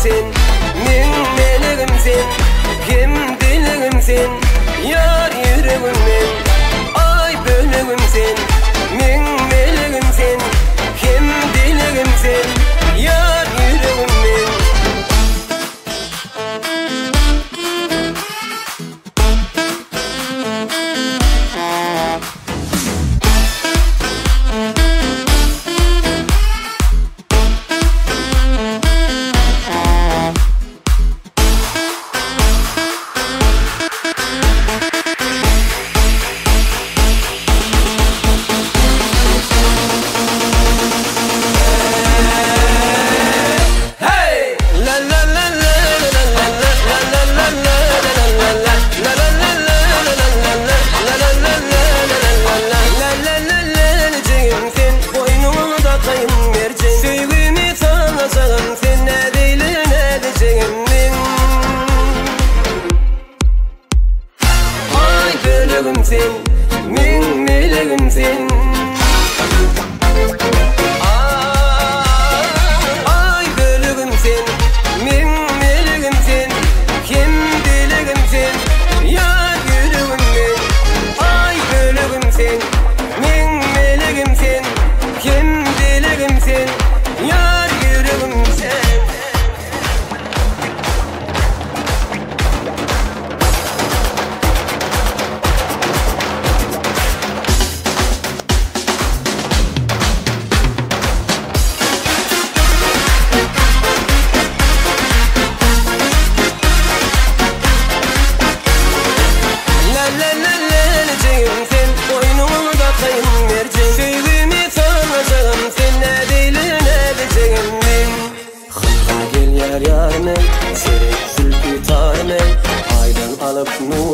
sen, min meleğim sen, hem dileğim sen, yar yüreğimden. Ay bölüğüm sen, min meleğim sen, hem dileğim sen, yar yüreğimden. Sen, min meleğim sen. Ay bölüğüm sen, min meleğim sen, kim dileğim sen, yar yüreğimden. Ay bölüğüm sen, min meleğim sen, kim dileğim sen, yar yüreğim sen. Serek zülfü tane, aydan alıp nur